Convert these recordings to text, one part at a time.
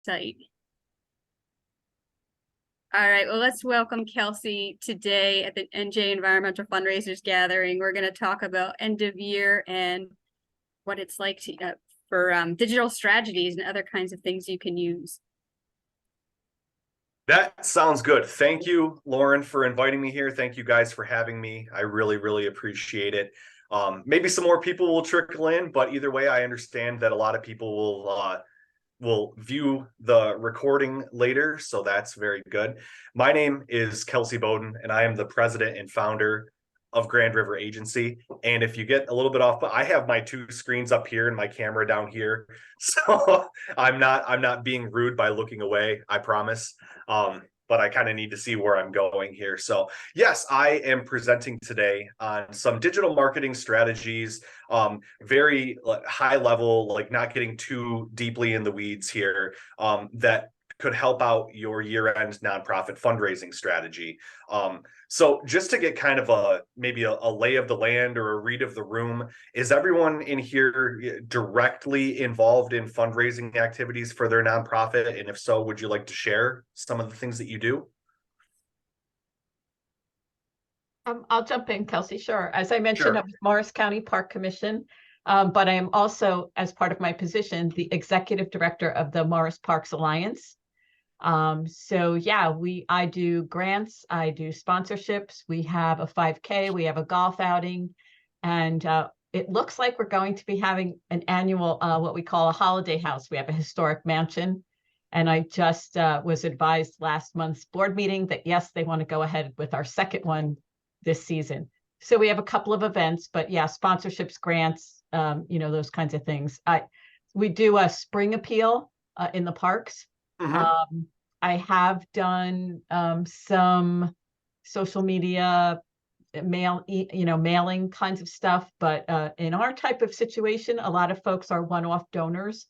website. All right, well, let's welcome Kelsey today at the NJ Environmental Fundraisers Gathering. We're going to talk about end of year and what it's like to, for digital strategies and other kinds of things you can use. That sounds good. Thank you, Lauren, for inviting me here. Thank you guys for having me. I really, really appreciate it. Maybe some more people will trickle in, but either way, I understand that a lot of people will view the recording later, so that's very good. My name is Kelsey Boudin, and I am the president and founder of Grand River Agency. And if you get a little bit off, but I have my two screens up here and my camera down here, so I'm not being rude by looking away, I promise. But I kind of need to see where I'm going here. So yes, I am presenting today on some digital marketing strategies, very high level, like not getting too deeply in the weeds here, that could help out your year-end nonprofit fundraising strategy. So just to get kind of maybe a lay of the land or a read of the room, is everyone in here directly involved in fundraising activities for their nonprofit? And if so, would you like to share some of the things that you do? I'll jump in, Kelsey. Sure. As I mentioned, Sure. I'm with Morris County Park Commission, but I am also, as part of my position, the executive director of the Morris Parks Alliance. So yeah, I do grants, I do sponsorships. We have a 5K, we have a golf outing, and it looks like we're going to be having an annual, what we call a holiday house. We have a historic mansion, and I just was advised last month's board meeting that yes, they want to go ahead with our second one this season. So we have a couple of events, but yeah, sponsorships, grants, those kinds of things. We do a spring appeal in the parks. Mm-hmm. I have done some social media mailing kinds of stuff, but in our type of situation, a lot of folks are one-off donors.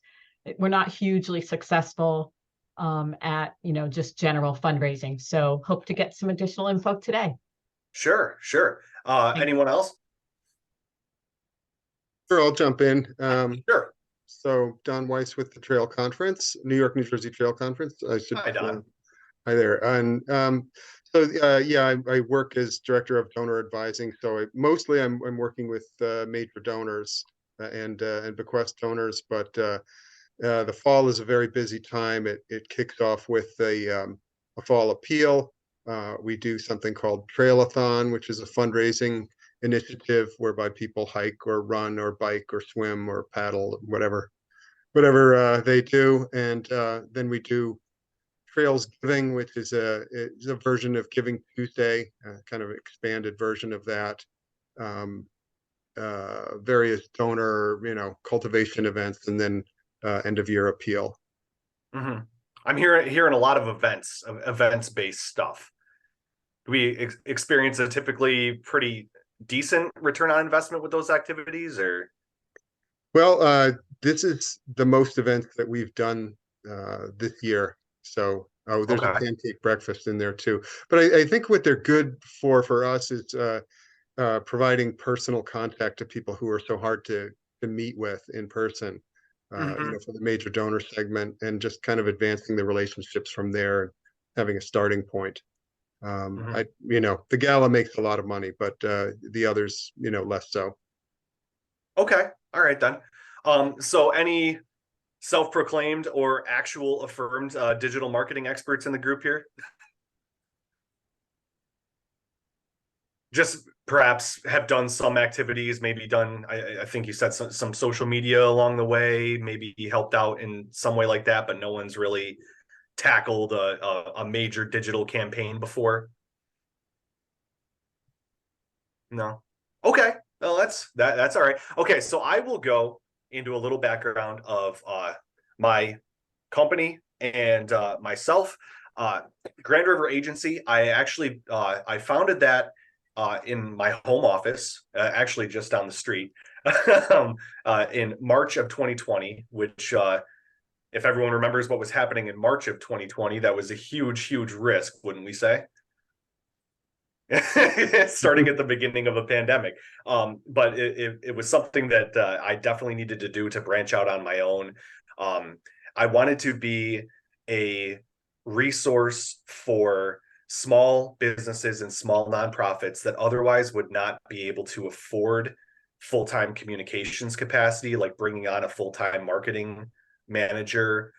We're not hugely successful at just general fundraising. So hope to get some additional info today. Sure. Anyone else? Sure, I'll jump in. Sure. So Don Weiss with the Trail Conference, New York, New Jersey Trail Conference. Hi, Don. Hi there. And I work as director of donor advising. So mostly I'm working with major donors and bequest donors. But the fall is a very busy time. It kicks off with a fall appeal. We do something called Trail-a-thon, which is a fundraising initiative whereby people hike or run or bike or swim or paddle, whatever they do. And then we do Trails Giving, which is a version of Giving Tuesday, kind of expanded version of that. Various donor, cultivation events, and then end of year appeal. Mm-hmm. I'm hearing a lot of events-based stuff. Do we experience a typically pretty decent return on investment with those activities, or? Well, this is the most events that we've done this year. So there's a pancake breakfast in there too. But I think what they're good for us is providing personal contact to people who are so hard to meet with in person, for the major donor segment, and just kind of advancing the relationships from there, having a starting point. The gala makes a lot of money, but the others, less so. Okay. All right, then. So any self-proclaimed or actual affirmed digital marketing experts in the group here? Just perhaps have done some activities, maybe done, I think you said some social media along the way, maybe helped out in some way like that, but no one's really tackled a major digital campaign before. No. Okay. Well, that's all right. Okay, so I will go into a little background of my company and myself. Grand River Agency, I founded that in my home office, actually just down the street, in March of 2020, which if everyone remembers what was happening in March of 2020, that was a huge risk, wouldn't we say? Starting at the beginning of a pandemic. But it was something that I definitely needed to do to branch out on my own. I wanted to be a resource for small businesses and small nonprofits that otherwise would not be able to afford full-time communications capacity, like bringing on a full-time marketing manager,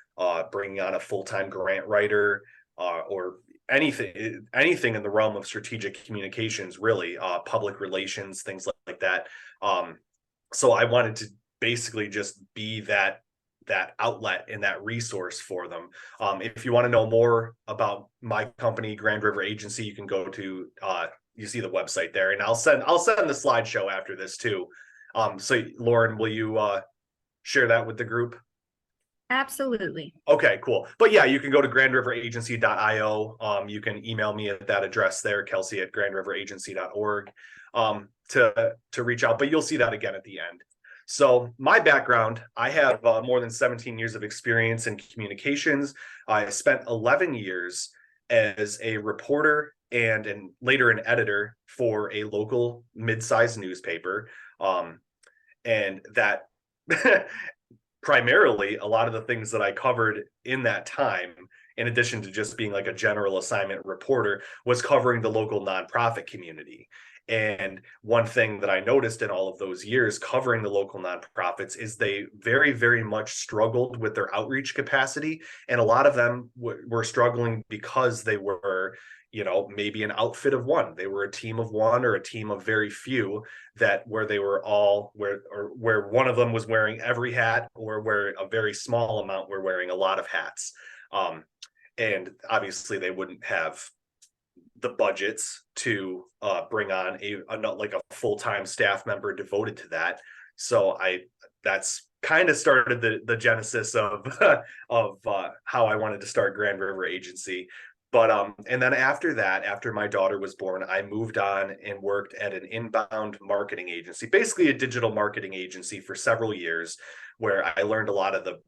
bringing on a full-time grant writer, or anything in the realm of strategic communications, really, public relations, things like that. So I wanted to basically just be that outlet and that resource for them. If you want to know more about my company, Grand River Agency, you can go to you see the website there, and I'll send the slideshow after this too. So Lauren, will you share that with the group? Absolutely. Okay, cool. But yeah, you can go to grandriveragency.io. You can email me at that address there, Kelsey at grandriveragency.org, to reach out. But you'll see that again at the end. So my background, I have more than 17 years of experience in communications. I spent 11 years as a reporter and later an editor for a local mid-sized newspaper. And that primarily a lot of the things that I covered in that time, in addition to just being like a general assignment reporter, was covering the local nonprofit community. And one thing that I noticed in all of those years covering the local nonprofits is they very, very much struggled with their outreach capacity. And a lot of them were struggling because they were, maybe an outfit of one. They were a team of one or a team of very few, where they were all where one of them was wearing every hat, or where a very small amount were wearing a lot of hats. And obviously they wouldn't have the budgets to bring on a full-time staff member devoted to that. So that's kind of started the genesis of how I wanted to start Grand River Agency. But and then after that, after my daughter was born, I moved on and worked at an inbound marketing agency, basically a digital marketing agency, for several years, where I learned a lot of the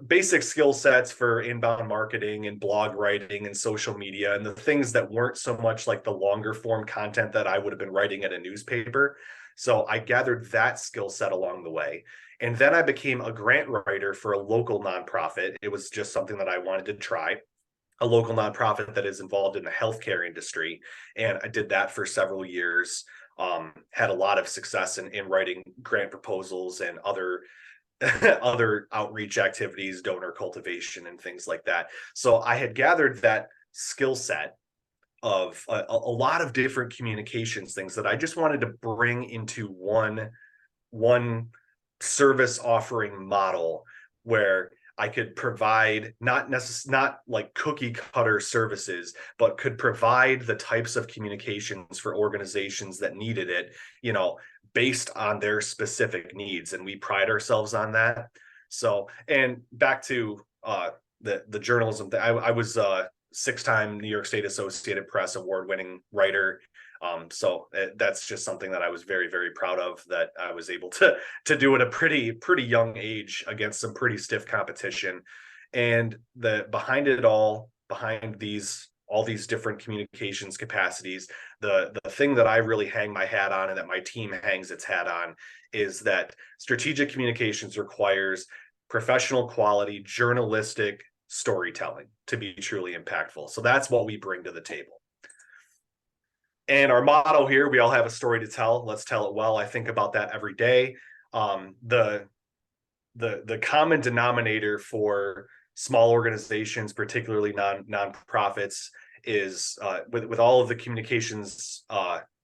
basic skill sets for inbound marketing and blog writing and social media, and the things that weren't so much like the longer form content that I would have been writing at a newspaper. So I gathered that skill set along the way. And then I became a grant writer for a local nonprofit. It was just something that I wanted to try. A local nonprofit that is involved in the healthcare industry. And I did that for several years. Had a lot of success in writing grant proposals and other outreach activities, donor cultivation, and things like that. So I had gathered that skill set of a lot of different communications things that I just wanted to bring into one service offering model, where I could provide not like cookie cutter services, but could provide the types of communications for organizations that needed it, based on their specific needs. And we pride ourselves on that. So, and back to the journalism, I was a 6-time New York State Associated Press award-winning writer. So that's just something that I was very, very proud of, that I was able to do at a pretty young age against some pretty stiff competition. And behind all these different communications capacities, the thing that I really hang my hat on, and that my team hangs its hat on, is that strategic communications requires professional quality journalistic storytelling to be truly impactful. So that's what we bring to the table. And our motto here, we all have a story to tell. Let's tell it well. I think about that every day. The common denominator for small organizations, particularly nonprofits, is with all of the communications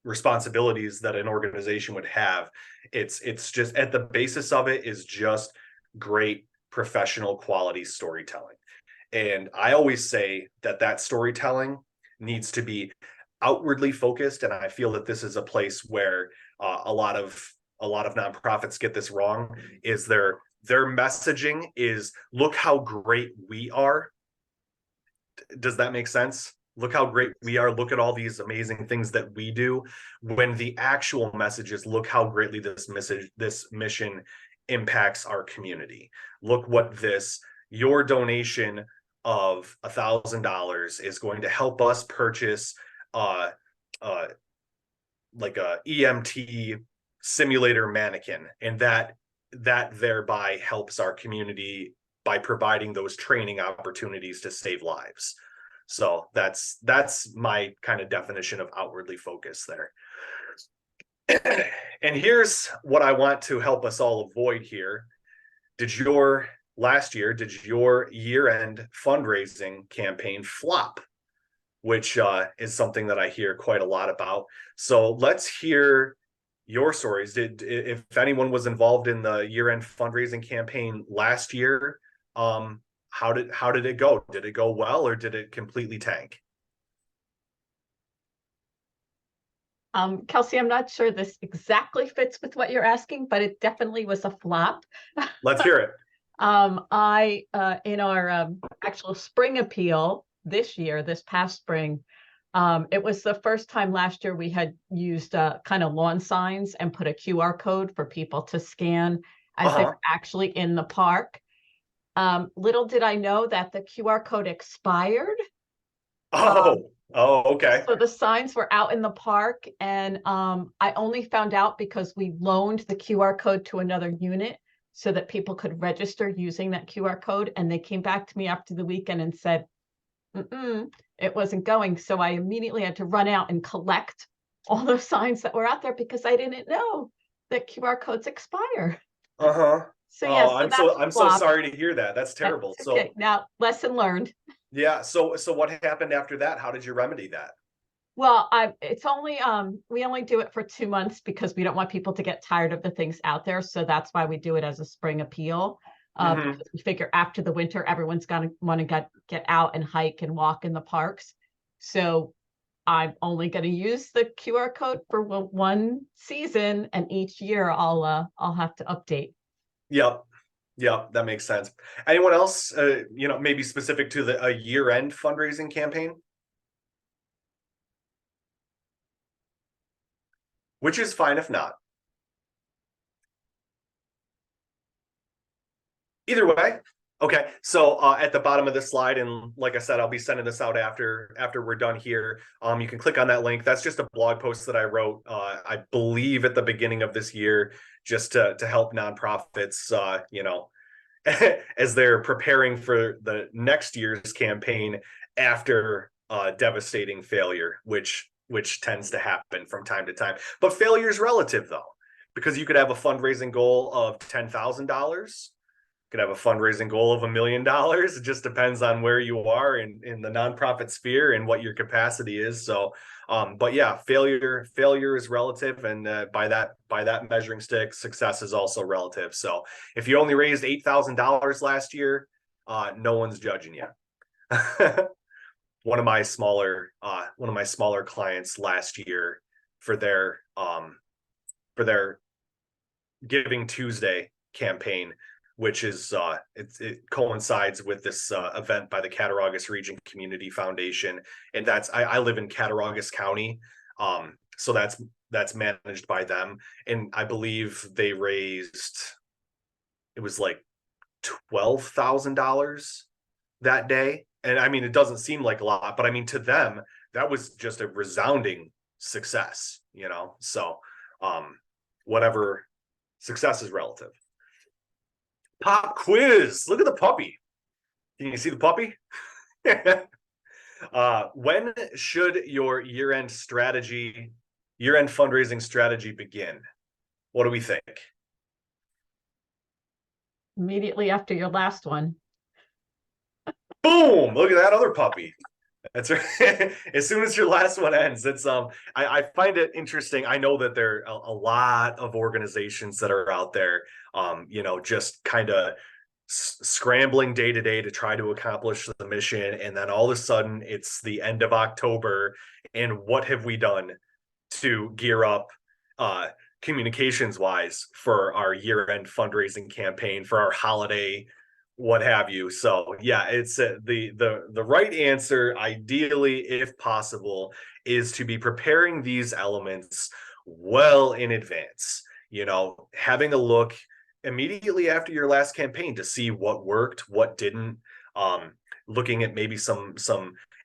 responsibilities that an organization would have. It's just at the basis of it is just great professional quality storytelling. And I always say that storytelling needs to be outwardly focused, and I feel that this is a place where a lot of nonprofits get this wrong. Is their messaging is, look how great we are. Does that make sense? Look how great we are. Look at all these amazing things that we do. When the actual message is, look how greatly this mission impacts our community. Look what your donation of $1,000 is going to help us purchase like a EMT simulator mannequin, and that thereby helps our community by providing those training opportunities to save lives. So that's my kind of definition of outwardly focused there. And here's what I want to help us all avoid here. Did your year-end fundraising campaign flop? Which is something that I hear quite a lot about. So let's hear your stories. If anyone was involved in the year-end fundraising campaign last year, how did it go? Did it go well, or did it completely tank? Kelsey, I'm not sure this exactly fits with what you're asking, but it definitely was a flop. Let's hear it. In our actual spring appeal this past spring, it was the first time last year we had used kind of lawn signs and put a QR code for people to scan as they were actually in the park. Little did I know that the QR code expired. Okay. So the signs were out in the park, and I only found out because we loaned the QR code to another unit so that people could register using that QR code. And they came back to me after the weekend and said, it wasn't going. So I immediately had to run out and collect all those signs that were out there because I didn't know that QR codes expire. So yeah, I'm so sorry to hear that. That's terrible. That's okay. Now, lesson learned. Yeah. So what happened after that? How did you remedy that? Well, we only do it for 2 months because we don't want people to get tired of the things out there. So that's why we do it as a spring appeal. Because we figure after the winter, everyone's gonna want to get out and hike and walk in the parks. So I'm only going to use the QR code for one season, and each year I'll have to update. Yep, that makes sense. Anyone else, maybe specific to a year-end fundraising campaign? Which is fine if not. Either way. Okay, so at the bottom of this slide, and like I said, I'll be sending this out after we're done here. You can click on that link. That's just a blog post that I wrote, I believe at the beginning of this year, just to help nonprofits, as they're preparing for the next year's campaign after devastating failure, which tends to happen from time to time. But failure is relative, though, because you could have a fundraising goal of $10,000. Could have a fundraising goal of $1 million. It just depends on where you are in the nonprofit sphere and what your capacity is. So, but yeah, failure is relative, and by that measuring stick, success is also relative. So, if you only raised $8,000 last year, no one's judging you. One of my smaller clients last year for their Giving Tuesday campaign, which is it coincides with this event by the Cattaraugus Region Community Foundation, and I live in Cattaraugus County, so that's managed by them, and I believe they raised, it was like $12,000 that day, and I mean, it doesn't seem like a lot, but I mean, to them that was just a resounding success, so whatever, success is relative. Pop quiz. Look at the puppy. Can you see the puppy? When should your year-end fundraising strategy begin? What do we think? Immediately after your last one. Boom! Look at that other puppy. That's right. As soon as your last one ends, it's I find it interesting. I know that there are a lot of organizations that are out there, just kind of scrambling day to day to try to accomplish the mission, and then all of a sudden it's the end of October, and what have we done to gear up communications wise for our year-end fundraising campaign, for our holiday, what have you. So yeah, it's the right answer, ideally, if possible, is to be preparing these elements well in advance, having a look immediately after your last campaign to see what worked, what didn't, looking at maybe some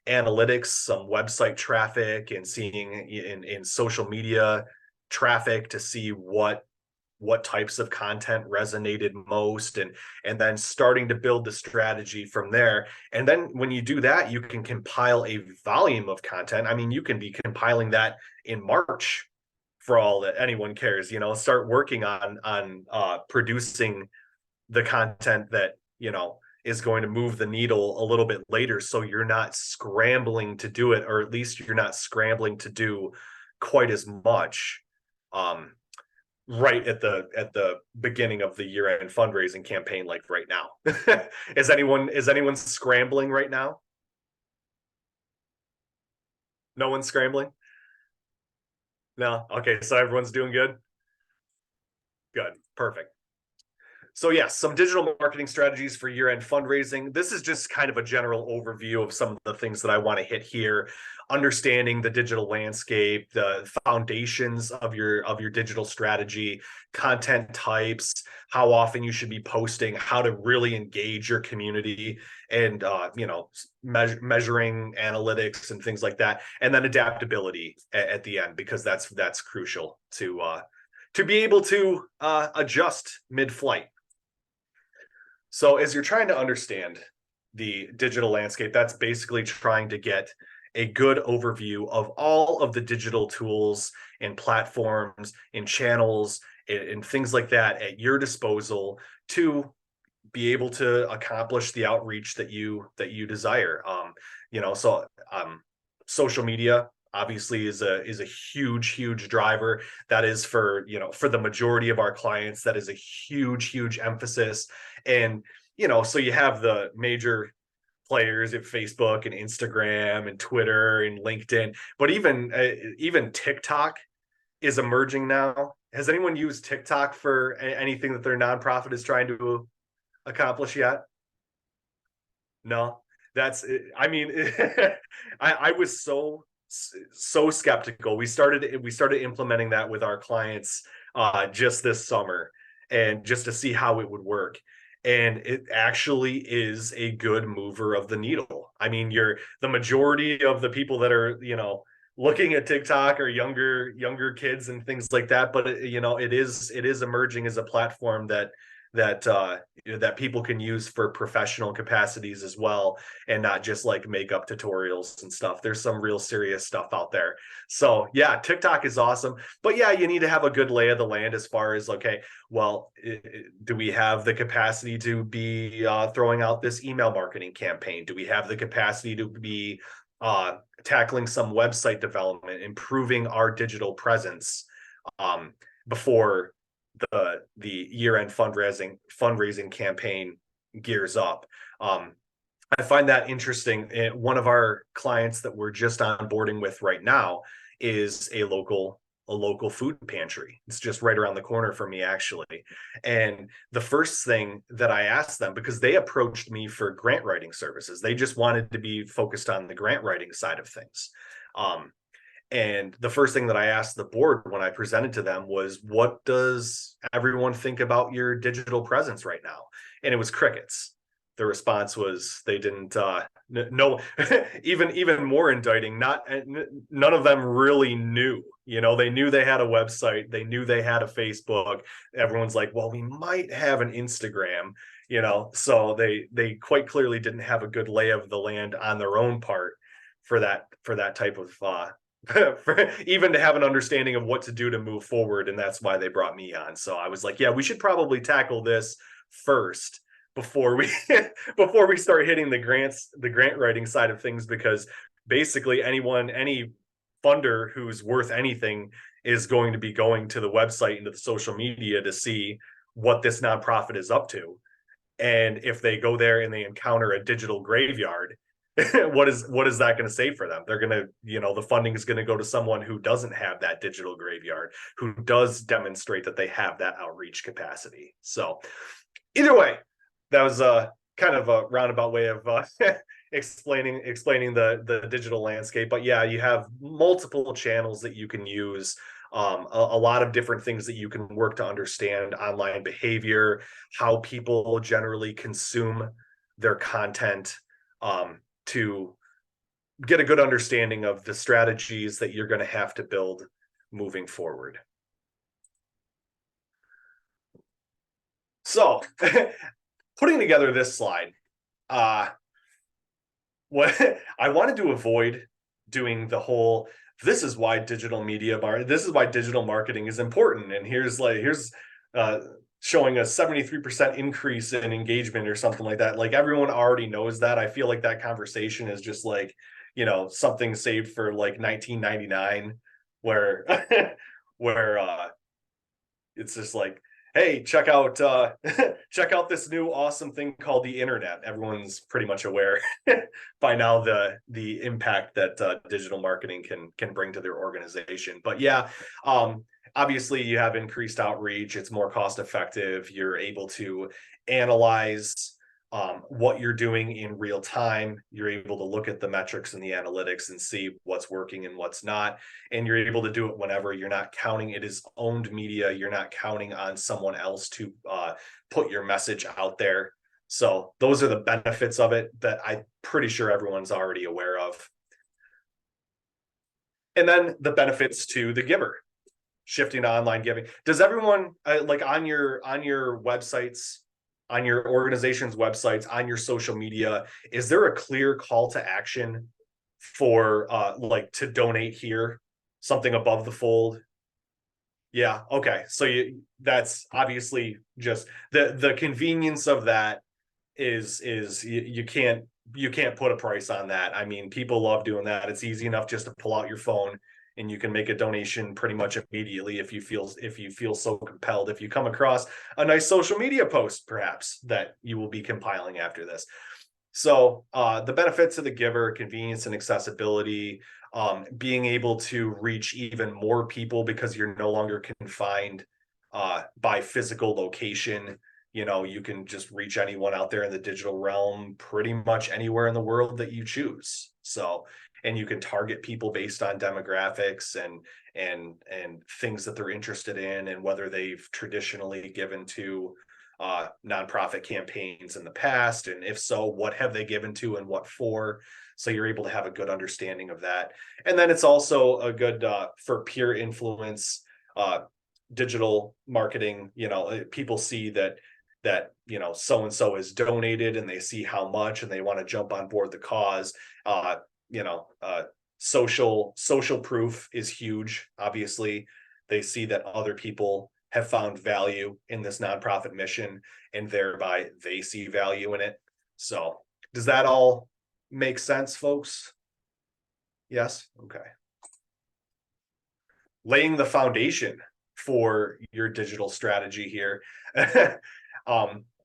analytics, some website traffic, and seeing in social media traffic to see what what types of content resonated most, and then starting to build the strategy from there. And then when you do that, you can compile a volume of content. I mean, you can be compiling that in March for all that anyone cares, start working on producing the content that, is going to move the needle a little bit later. So you're not scrambling to do it, or at least you're not scrambling to do quite as much right at the beginning of the year-end fundraising campaign, like right now. Is anyone scrambling right now? No one's scrambling? No? Okay, so everyone's doing good? Good, perfect. So yes, some digital marketing strategies for year-end fundraising. This is just kind of a general overview of some of the things that I want to hit here. Understanding the digital landscape, the foundations of your digital strategy, content types, how often you should be posting, how to really engage your community, and measuring analytics and things like that, and then adaptability at the end, because that's crucial to be able to adjust mid-flight. So as you're trying to understand the digital landscape, that's basically trying to get a good overview of all of the digital tools and platforms and channels and things like that at your disposal to be able to accomplish the outreach that you desire. Social media obviously is a huge driver. That is for the majority of our clients, that is a huge emphasis. And so you have the major players at Facebook and Instagram and Twitter and LinkedIn, but even TikTok is emerging now. Has anyone used TikTok for anything that their nonprofit is trying to accomplish yet? No, I mean, I was so skeptical. We started implementing that with our clients just this summer, and just to see how it would work. And it actually is a good mover of the needle. I mean, the majority of the people that are, looking at TikTok are younger kids and things like that. But it is emerging as a platform that people can use for professional capacities as well, and not just like makeup tutorials and stuff. There's some real serious stuff out there. So yeah, TikTok is awesome, but yeah, you need to have a good lay of the land as far as, okay, well, do we have the capacity to be throwing out this email marketing campaign? Do we have the capacity to be tackling some website development, improving our digital presence before the year-end fundraising campaign gears up? I find that interesting. One of our clients that we're just onboarding with right now is a local food pantry. It's just right around the corner from me, actually. And the first thing that I asked them, because they approached me for grant writing services, they just wanted to be focused on the grant writing side of things. And the first thing that I asked the board when I presented to them was, what does everyone think about your digital presence right now? And it was crickets. The response was they didn't no. even more indicting, none of them really knew. They knew they had a website, they knew they had a Facebook. Everyone's like, well, we might have an Instagram, so they quite clearly didn't have a good lay of the land on their own part for that type of for even to have an understanding of what to do to move forward. And that's why they brought me on. So I was like, yeah, we should probably tackle this first before we start hitting the grant writing side of things, because basically any funder who's worth anything is going to be going to the website and to the social media to see what this nonprofit is up to. And if they go there and they encounter a digital graveyard, what is that going to say for them? They're going to, the funding is going to go to someone who doesn't have that digital graveyard, who does demonstrate that they have that outreach capacity. So either way, that was a kind of a roundabout way of explaining the digital landscape. But yeah, you have multiple channels that you can use, a lot of different things that you can work to understand online behavior, how people generally consume their content, to get a good understanding of the strategies that you're going to have to build moving forward. So putting together this slide, what I wanted to avoid doing the whole, this is why this is why digital marketing is important. And here's showing a 73% increase in engagement or something like that. Like everyone already knows that. I feel like that conversation is just like, something saved for like 1999 where, where, it's just like, hey, check out check out this new awesome thing called the internet. Everyone's pretty much aware by now the impact that digital marketing can bring to their organization. But yeah, obviously you have increased outreach. It's more cost effective. You're able to analyze what you're doing in real time. You're able to look at the metrics and the analytics and see what's working and what's not. And you're able to do it whenever. You're not counting, it is owned media. You're not counting on someone else to put your message out there. So those are the benefits of it that I'm pretty sure everyone's already aware of. And then the benefits to the giver, shifting to online giving. Does everyone like on your websites, on your organization's websites, on your social media, is there a clear call to action for like to donate here, something above the fold? Yeah, okay. So that's obviously just the convenience of that is you can't put a price on that. I mean, people love doing that. It's easy enough just to pull out your phone and you can make a donation pretty much immediately if you feel so compelled. If you come across a nice social media post, perhaps, that you will be compiling after this. So the benefits of the giver, convenience and accessibility, being able to reach even more people because you're no longer confined by physical location. You can just reach anyone out there in the digital realm, pretty much anywhere in the world that you choose. So, and you can target people based on demographics and things that they're interested in and whether they've traditionally given to nonprofit campaigns in the past, and if so, what have they given to and what for. So you're able to have a good understanding of that. And then it's also a good for peer influence, digital marketing. People see that so and so is donated and they see how much and they want to jump on board the cause. Social proof is huge. Obviously, they see that other people have found value in this nonprofit mission and thereby they see value in it. So does that all make sense, folks? Yes? Okay. Laying the foundation for your digital strategy here.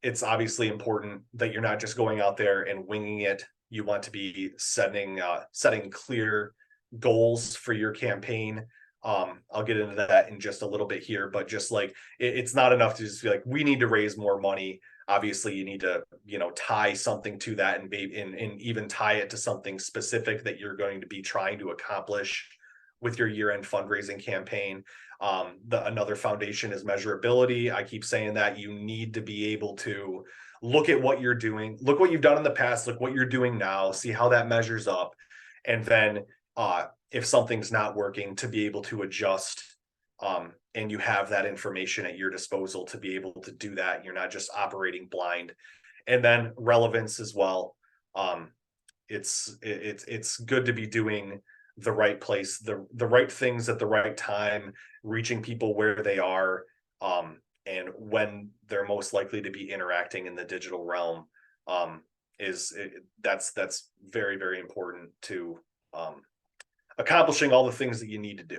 It's obviously important that you're not just going out there and winging it. You want to be setting clear goals for your campaign. I'll get into that in just a little bit here, but just like it's not enough to just be like, we need to raise more money. Obviously, you need to, tie something to that and even tie it to something specific that you're going to be trying to accomplish with your year-end fundraising campaign. Another foundation is measurability. I keep saying that you need to be able to look at what you're doing, look what you've done in the past, look what you're doing now, see how that measures up. And then if something's not working, to be able to adjust, and you have that information at your disposal to be able to do that. You're not just operating blind. And then relevance as well. It's good to be doing the right place, the right things at the right time, reaching people where they are, and when they're most likely to be interacting in the digital realm. That's very, very important to accomplishing all the things that you need to do.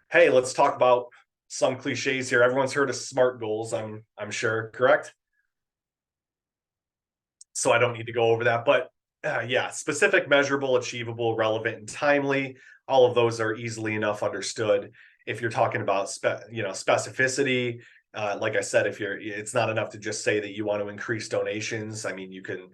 Hey, let's talk about some cliches here. Everyone's heard of SMART goals, I'm sure, correct? So I don't need to go over that, but yeah, specific, measurable, achievable, relevant, and timely. All of those are easily enough understood. If you're talking about specificity, like I said, it's not enough to just say that you want to increase donations. I mean, you can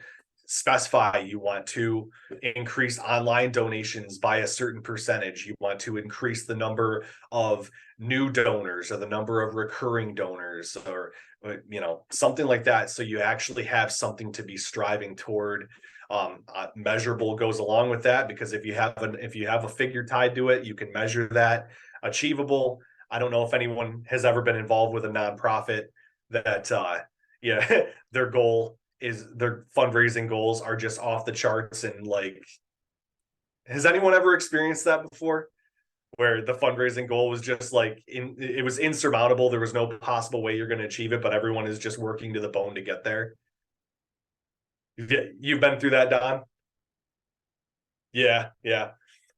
specify you want to increase online donations by a certain percentage. You want to increase the number of new donors or the number of recurring donors, or something like that. So you actually have something to be striving toward. Measurable goes along with that, because if you have a figure tied to it, you can measure that. Achievable, I don't know if anyone has ever been involved with a nonprofit, that yeah, their fundraising goals are just off the charts. And like, has anyone ever experienced that before? Where the fundraising goal was just like it was insurmountable. There was no possible way you're going to achieve it, but everyone is just working to the bone to get there. You've been through that, Don? Yeah, yeah.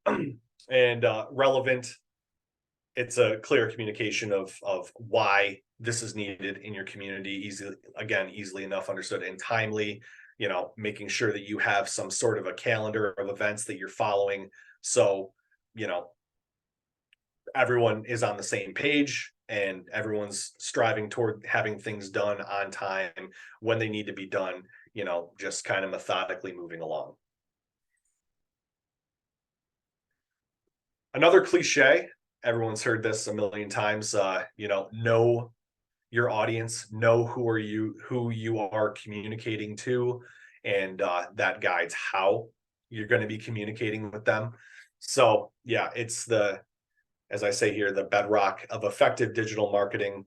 And relevant. It's a clear communication of why this is needed in your community, easily enough understood, and timely, making sure that you have some sort of a calendar of events that you're following. So, everyone is on the same page and everyone's striving toward having things done on time when they need to be done, just kind of methodically moving along. Another cliche, everyone's heard this a million times, know your audience, know who you are communicating to, and that guides how you're going to be communicating with them. So yeah, it's as I say here, the bedrock of effective digital marketing.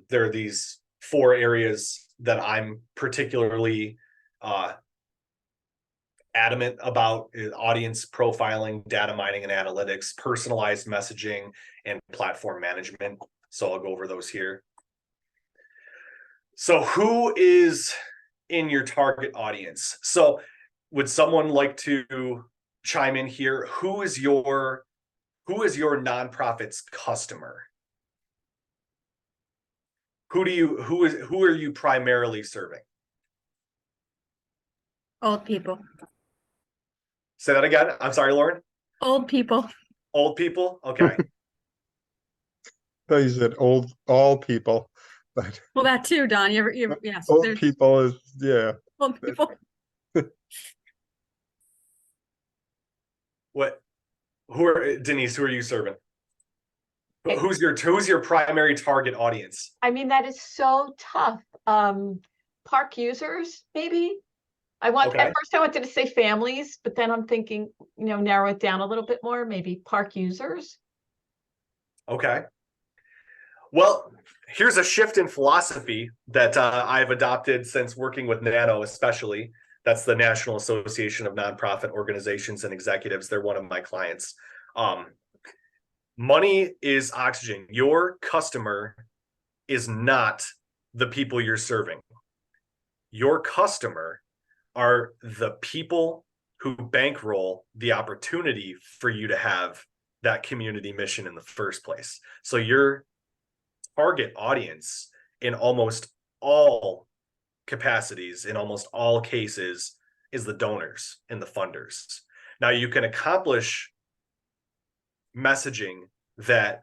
There are these 4 areas that I'm particularly adamant about: audience profiling, data mining and analytics, personalized messaging, and platform management. So I'll go over those here. So who is in your target audience? So would someone like to chime in here? Who is your nonprofit's customer? Who are you primarily serving? Old people. Say that again. I'm sorry, Lauren. Old people. Old people. Okay. So you said all people, but Well, that too, Don. Yes. old There's people is, yeah. old people. Denise, who are you serving? Hey. Who's your primary target audience? I mean, that is so tough. Park users, maybe. Okay. At first I wanted to say families, but then I'm thinking, narrow it down a little bit more, maybe park users. Okay. Well, here's a shift in philosophy that I've adopted since working with NANO, especially. That's the National Association of Nonprofit Organizations and Executives. They're one of my clients. Money is oxygen. Your customer is not the people you're serving. Your customer are the people who bankroll the opportunity for you to have that community mission in the first place. So your target audience in almost all capacities, in almost all cases, is the donors and the funders. Now you can accomplish messaging that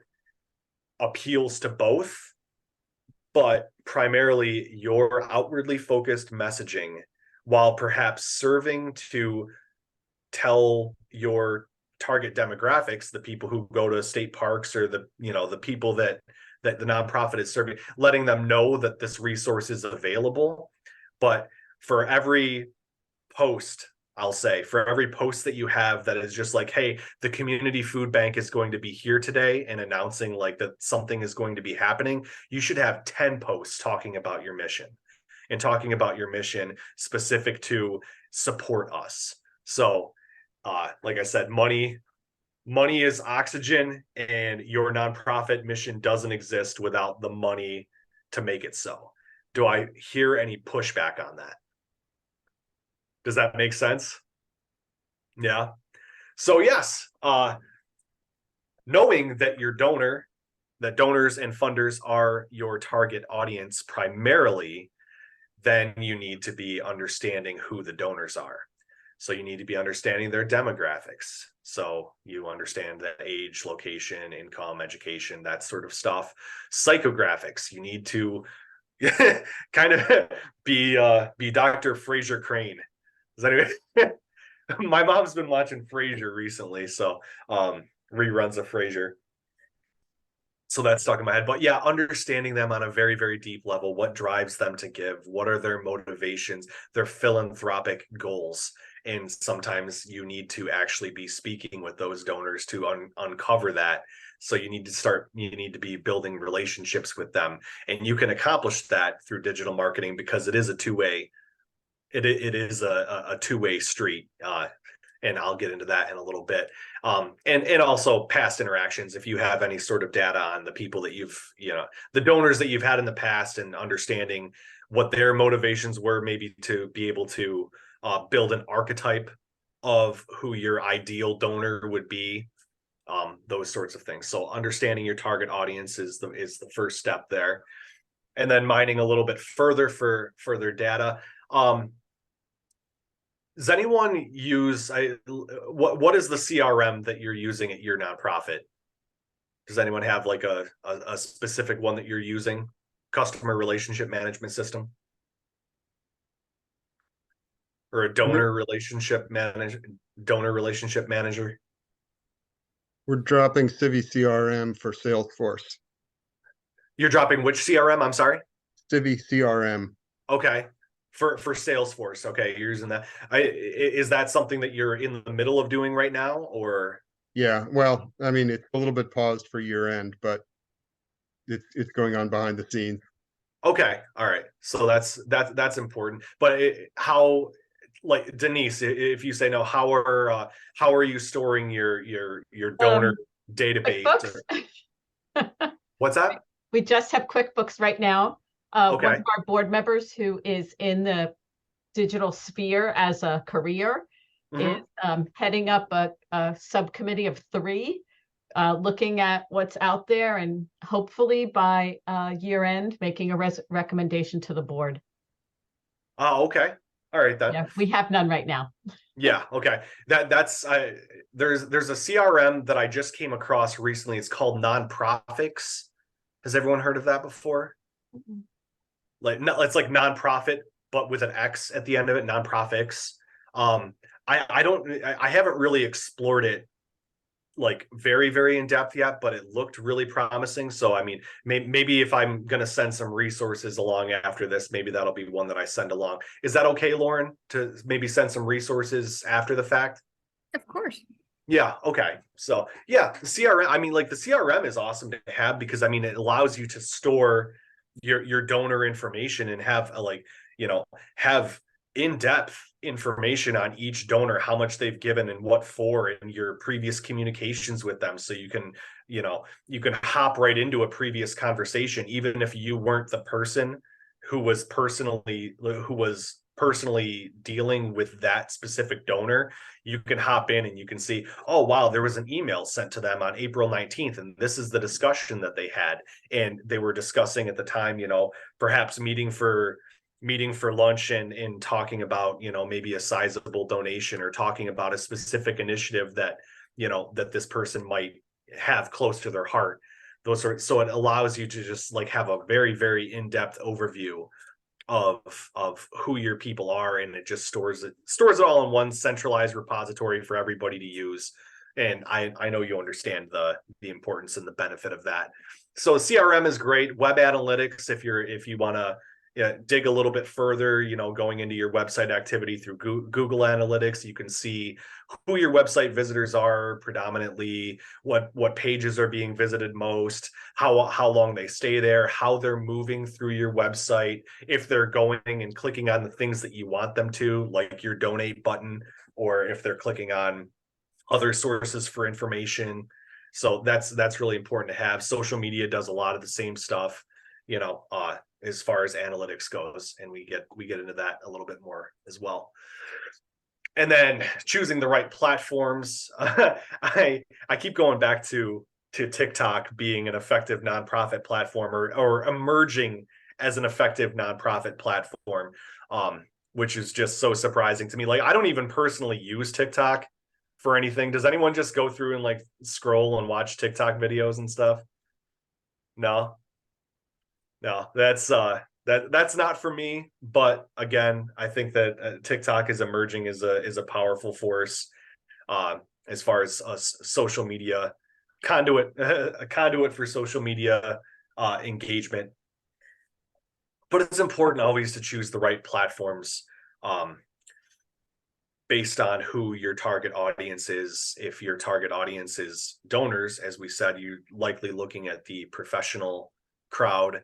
appeals to both, but primarily your outwardly focused messaging, while perhaps serving to tell your target demographics, the people who go to state parks, or the people that the nonprofit is serving, letting them know that this resource is available. But for every post, I'll say, for every post that you have that is just like, hey, the community food bank is going to be here today, and announcing like that something is going to be happening, you should have 10 posts talking about your mission, and talking about your mission specific to support us. So like I said, money is oxygen, and your nonprofit mission doesn't exist without the money to make it so. Do I hear any pushback on that? Does that make sense? Yeah. So yes, knowing that that donors and funders are your target audience primarily, then you need to be understanding who the donors are. So you need to be understanding their demographics. So you understand the age, location, income, education, that sort of stuff. Psychographics, you need to kind of be Dr. Fraser Crane. Anyway, my mom's been watching Frasier recently, so reruns of Frasier. So that's stuck in my head. But yeah, understanding them on a very, very deep level, what drives them to give, what are their motivations, their philanthropic goals. And sometimes you need to actually be speaking with those donors to uncover that. So you need to be building relationships with them. And you can accomplish that through digital marketing because it is a two-way, it is a two-way street. And I'll get into that in a little bit. And also past interactions, if you have any sort of data on the people that the donors that you've had in the past, and understanding what their motivations were, maybe to be able to build an archetype of who your ideal donor would be, those sorts of things. So understanding your target audience is the first step there. And then mining a little bit further for further data. Does anyone use what is the CRM that you're using at your nonprofit? Does anyone have like a specific one that you're using? Customer relationship management system? Or a donor relationship manager? We're dropping Civi CRM for Salesforce. You're dropping which CRM? I'm sorry? Civi CRM. Okay. For Salesforce. Okay, you're using that. Is that something that you're in the middle of doing right now, or? Yeah, well, I mean, it's a little bit paused for year end, but it's going on behind the scenes. Okay, all right. So that's important. But how, like Denise, if you say no, how are you storing your donor database? What's that? We just have QuickBooks right now. Okay. One of our board members who is in the digital sphere as a career is heading up a subcommittee of 3, looking at what's out there, and hopefully by year end making a recommendation to the board. Oh, okay. All right then. Yeah, we have none right now. Yeah, okay. There's a CRM that I just came across recently. It's called Nonprofits. Has everyone heard of that before? Like, no, it's like nonprofit, but with an X at the end of it, Nonprofits. I haven't really explored it like very, very in depth yet, but it looked really promising. So, I mean, maybe if I'm going to send some resources along after this, maybe that'll be one that I send along. Is that okay, Lauren, to maybe send some resources after the fact? Of course. Yeah. Okay. So yeah, the CRM, I mean, like the CRM is awesome to have because I mean, it allows you to store your donor information and have have in-depth information on each donor, how much they've given and what for, and your previous communications with them. So you can hop right into a previous conversation, even if you weren't the person who was personally dealing with that specific donor. You can hop in and you can see, oh, wow, there was an email sent to them on April 19th. And this is the discussion that they had. And they were discussing at the time, perhaps meeting for lunch and talking about, maybe a sizable donation, or talking about a specific initiative that, that this person might have close to their heart. So it allows you to just like have a very, very in-depth overview of who your people are, and it just stores it all in one centralized repository for everybody to use. And I know you understand the importance and the benefit of that. So CRM is great. Web analytics, if you want to dig a little bit further, going into your website activity through Google Analytics, you can see who your website visitors are predominantly, what pages are being visited most, how long they stay there, how they're moving through your website, if they're going and clicking on the things that you want them to, like your donate button, or if they're clicking on other sources for information. So that's really important to have. Social media does a lot of the same stuff, as far as analytics goes, and we get into that a little bit more as well. And then choosing the right platforms. I keep going back to TikTok being an effective nonprofit platform, or emerging as an effective nonprofit platform, which is just so surprising to me. Like, I don't even personally use TikTok for anything. Does anyone just go through and like scroll and watch TikTok videos and stuff? No, that's not for me. But again, I think that TikTok is emerging as a powerful force as far as social media conduit, a conduit for social media engagement. But it's important always to choose the right platforms based on who your target audience is. If your target audience is donors, as we said, you're likely looking at the professional crowd,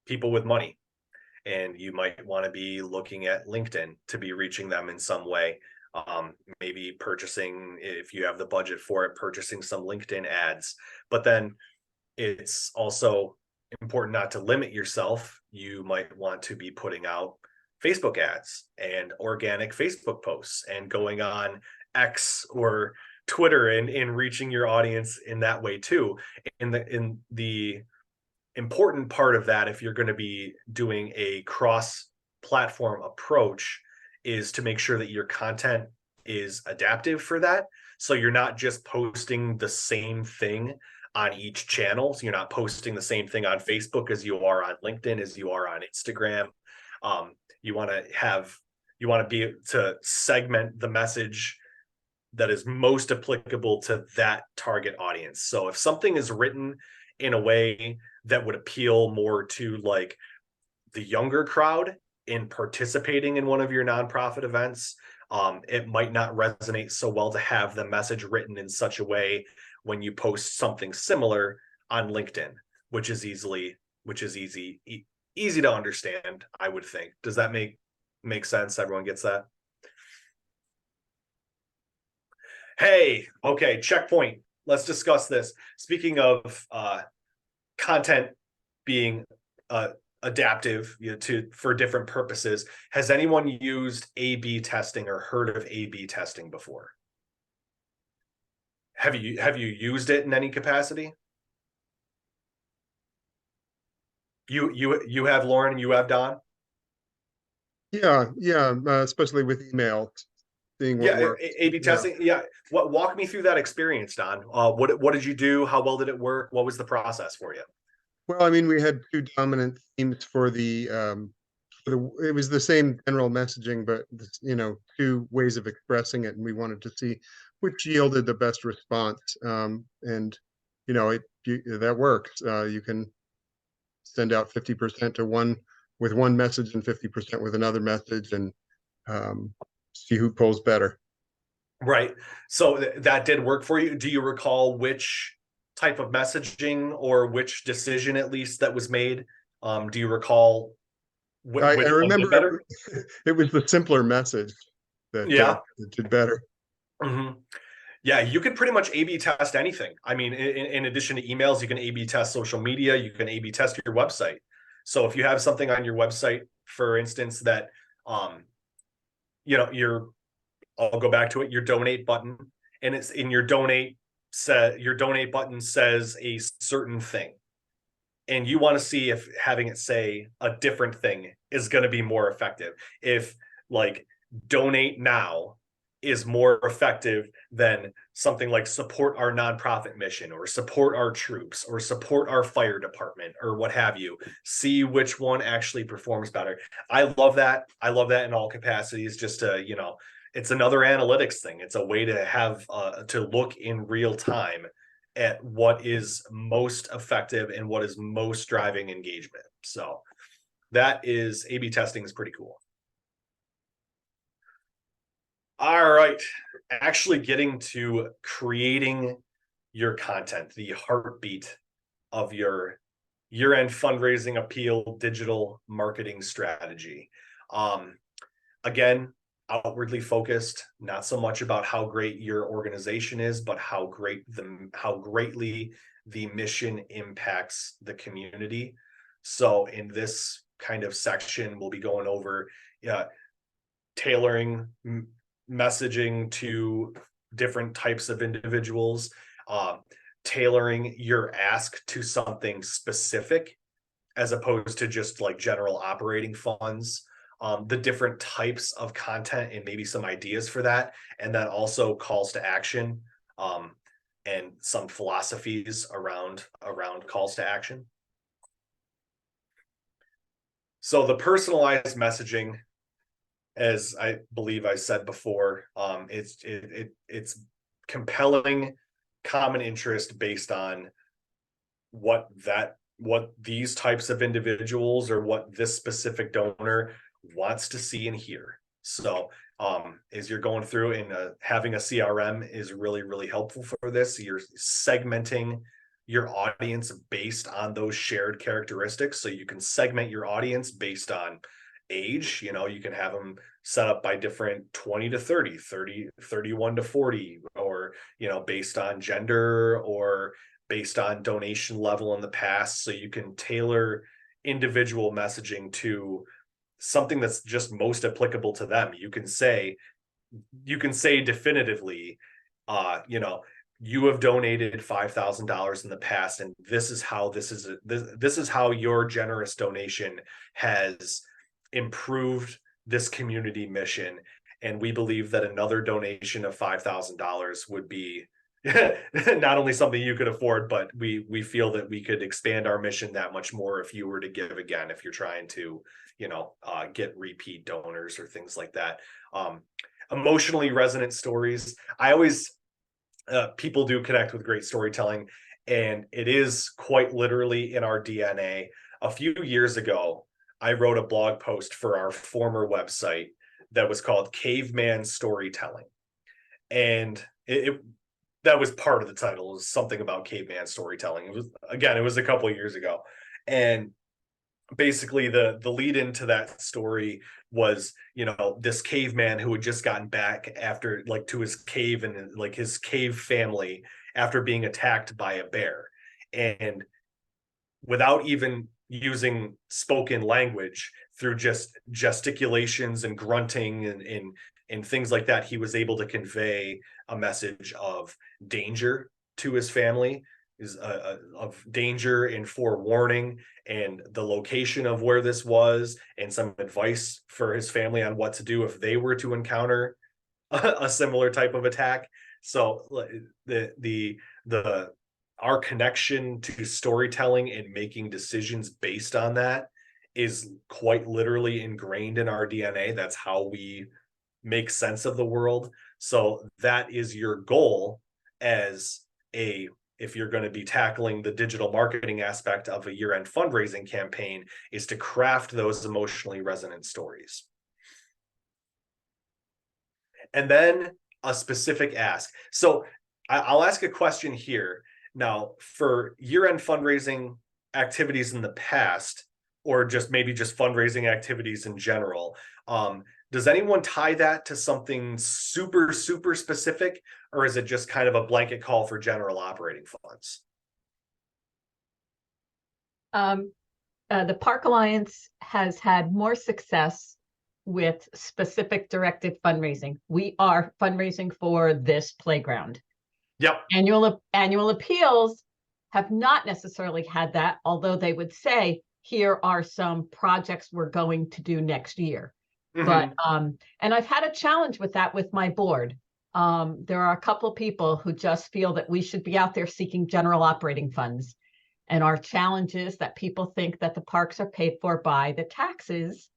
people with money. And you might want to be looking at LinkedIn to be reaching them in some way. Maybe purchasing, if you have the budget for it, purchasing some LinkedIn ads. But then it's also important not to limit yourself. You might want to be putting out Facebook ads and organic Facebook posts and going on X or Twitter and reaching your audience in that way too. In the important part of that, if you're going to be doing a cross-platform approach, is to make sure that your content is adaptive for that. So you're not just posting the same thing on each channel. So you're not posting the same thing on Facebook as you are on LinkedIn, as you are on Instagram. You want to be to segment the message that is most applicable to that target audience. So if something is written in a way that would appeal more to like the younger crowd in participating in one of your nonprofit events, it might not resonate so well to have the message written in such a way when you post something similar on LinkedIn, which is easy to understand, I would think. Does that make sense? Everyone gets that? Hey, okay, checkpoint. Let's discuss this. Speaking of content being adaptive, for different purposes, has anyone used A/B testing or heard of A/B testing before? Have you used it in any capacity? You have, Lauren, you have, Don? Yeah, especially with email, seeing what works. A/B testing. Yeah. Walk me through that experience, Don. What did you do? How well did it work? What was the process for you? Well, I mean, we had two dominant themes for it was the same general messaging, but two ways of expressing it, and we wanted to see which yielded the best response. And that works. You can send out 50% to one with one message and 50% with another message, and see who pulls better. Right. So that did work for you. Do you recall which type of messaging or which decision, at least, that was made? Do you recall I which one did remember better? it was the simpler message that did better. Mm-hmm. Yeah, you could pretty much A/B test anything. I mean, in addition to emails, you can A/B test social media, you can A/B test your website. So if you have something on your website, for instance, that I'll go back to it, your donate button, and it's in your donate button says a certain thing. And you want to see if having it say a different thing is going to be more effective. If like donate now is more effective than something like support our nonprofit mission or support our troops or support our fire department or what have you, see which one actually performs better. I love that in all capacities, just to, it's another analytics thing. It's a way to have to look in real time at what is most effective and what is most driving engagement. So that is, A/B testing is pretty cool. All right, actually getting to creating your content, the heartbeat of your year-end fundraising appeal digital marketing strategy. Again, outwardly focused, not so much about how great your organization is, but how greatly the mission impacts the community. So in this kind of section, we'll be going over tailoring messaging to different types of individuals, tailoring your ask to something specific as opposed to just like general operating funds, the different types of content and maybe some ideas for that, and then also calls to action, and some philosophies around calls to action. So the personalized messaging, as I believe I said before, it's compelling common interest based on what these types of individuals or what this specific donor wants to see and hear. So as you're going through and having a CRM is really, really helpful for this. You're segmenting your audience based on those shared characteristics. So you can segment your audience based on age. You know, you can have them set up by different 20 to 30, 31 to 40, or, you know, based on gender or based on donation level in the past. So you can tailor individual messaging to something that's just most applicable to them. You can say definitively, you know, you have donated $5,000 in the past, and this is how this is how your generous donation has improved this community mission. And we believe that another donation of $5,000 would be not only something you could afford, but we feel that we could expand our mission that much more if you were to give again, if you're trying to, you know, get repeat donors or things like that. Emotionally resonant stories. I always, people do connect with great storytelling, and it is quite literally in our DNA. A few years ago, I wrote a blog post for our former website that was called Caveman Storytelling. And that was part of the title. It was something about caveman storytelling. It was a couple of years ago. And basically the lead into that story was, you know, this caveman who had just gotten back after, like, to his cave and like his cave family after being attacked by a bear. And without even using spoken language, through just gesticulations and grunting and things like that, he was able to convey a message of danger to his family, of danger and forewarning, and the location of where this was, and some advice for his family on what to do if they were to encounter a similar type of attack. So our connection to storytelling and making decisions based on that is quite literally ingrained in our DNA. That's how we make sense of the world. So that is your goal if you're going to be tackling the digital marketing aspect of a year-end fundraising campaign, is to craft those emotionally resonant stories. And then a specific ask. So I'll ask a question here. Now, for year-end fundraising activities in the past, or just fundraising activities in general, does anyone tie that to something super, super specific, or is it just kind of a blanket call for general operating funds? The Park Alliance has had more success with specific directed fundraising. We are fundraising for this playground. Yep. Annual appeals have not necessarily had that, although they would say, here are some projects we're going to do next year. Mm-hmm. But and I've had a challenge with that with my board. There are a couple of people who just feel that we should be out there seeking general operating funds. And our challenge is that people think that the parks are paid for by the taxes.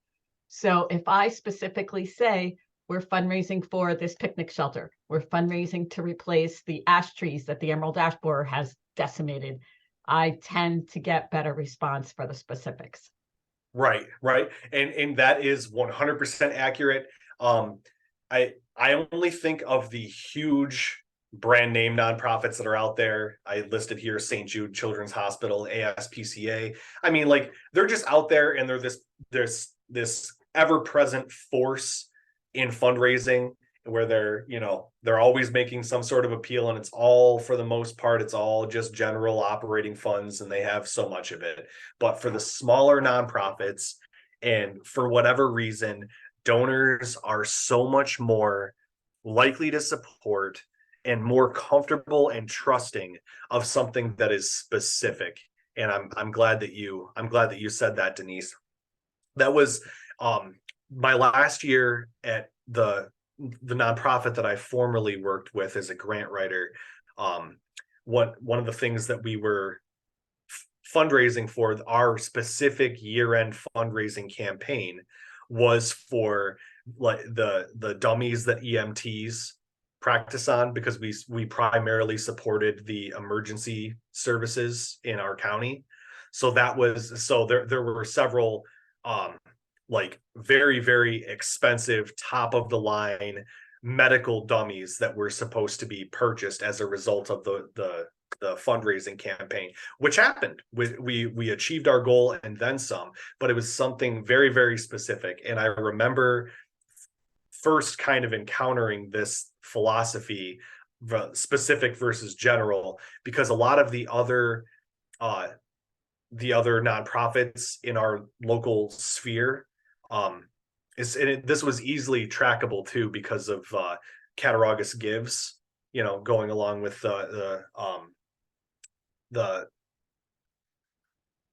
So if I specifically say, we're fundraising for this picnic shelter, we're fundraising to replace the ash trees that the emerald ash borer has decimated, I tend to get better response for the specifics. Right. And that is 100% accurate. I only think of the huge brand name nonprofits that are out there. I listed here St. Jude Children's Hospital, ASPCA. I mean, like, they're just out there, and they're this ever-present force in fundraising, where they're always making some sort of appeal, and it's all, for the most part, it's all just general operating funds, and they have so much of it. But for the smaller nonprofits, and for whatever reason, donors are so much more likely to support and more comfortable and trusting of something that is specific. And I'm glad that you said that, Denise. That was my last year at the nonprofit that I formerly worked with as a grant writer. One of the things that we were fundraising for, our specific year-end fundraising campaign, was for, like, the dummies that EMTs practice on because we primarily supported the emergency services in our county. So there were several like very, very expensive, top of the line medical dummies that were supposed to be purchased as a result of the fundraising campaign, which happened. We achieved our goal and then some, but it was something very, very specific. And I remember first kind of encountering this philosophy, specific versus general, because a lot of the other nonprofits in our local sphere, this was easily trackable too because of Cattaraugus Gives, going along with the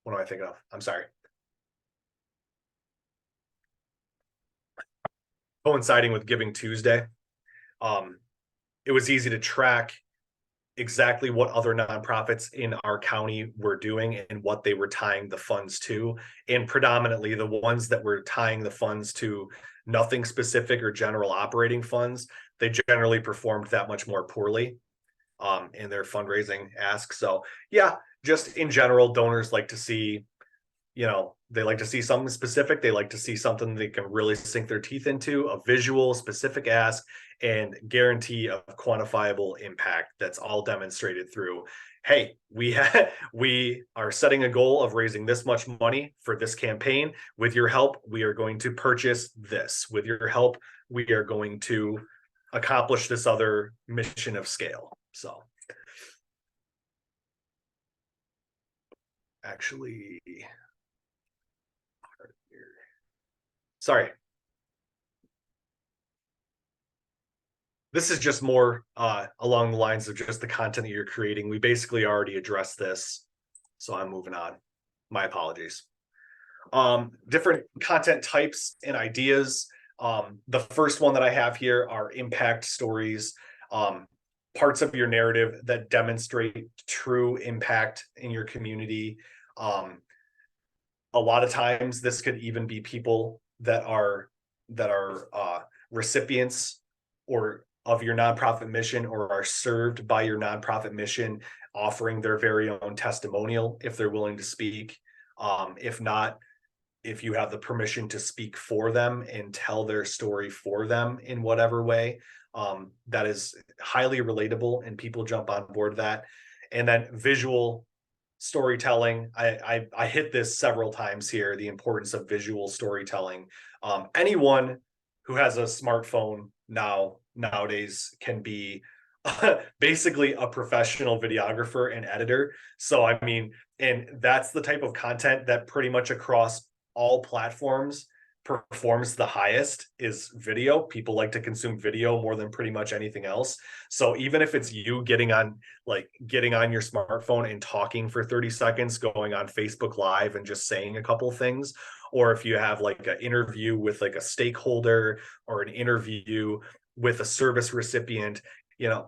what am I thinking of? I'm sorry. Coinciding with Giving Tuesday. It was easy to track exactly what other nonprofits in our county were doing and what they were tying the funds to. And predominantly the ones that were tying the funds to nothing specific or general operating funds, they generally performed that much more poorly in their fundraising asks. So yeah, just in general, donors like to see, they like to see something specific. They like to see something they can really sink their teeth into, a visual specific ask and guarantee of quantifiable impact that's all demonstrated through, hey, we are setting a goal of raising this much money for this campaign. With your help, we are going to purchase this. With your help, we are going to accomplish this other mission of scale. So actually, sorry. This is just more along the lines of just the content that you're creating. We basically already addressed this, so I'm moving on. My apologies. Different content types and ideas. The first one that I have here are impact stories, parts of your narrative that demonstrate true impact in your community. A lot of times this could even be people that are recipients or of your nonprofit mission or are served by your nonprofit mission, offering their very own testimonial if they're willing to speak. If not, if you have the permission to speak for them and tell their story for them in whatever way, that is highly relatable and people jump on board that. And then visual storytelling. I hit this several times here, the importance of visual storytelling. Anyone who has a smartphone nowadays can be basically a professional videographer and editor. So I mean, and that's the type of content that pretty much across all platforms performs the highest is video. People like to consume video more than pretty much anything else. So even if it's you getting on your smartphone and talking for 30 seconds, going on Facebook Live and just saying a couple things, or if you have like an interview with like a stakeholder or an interview with a service recipient,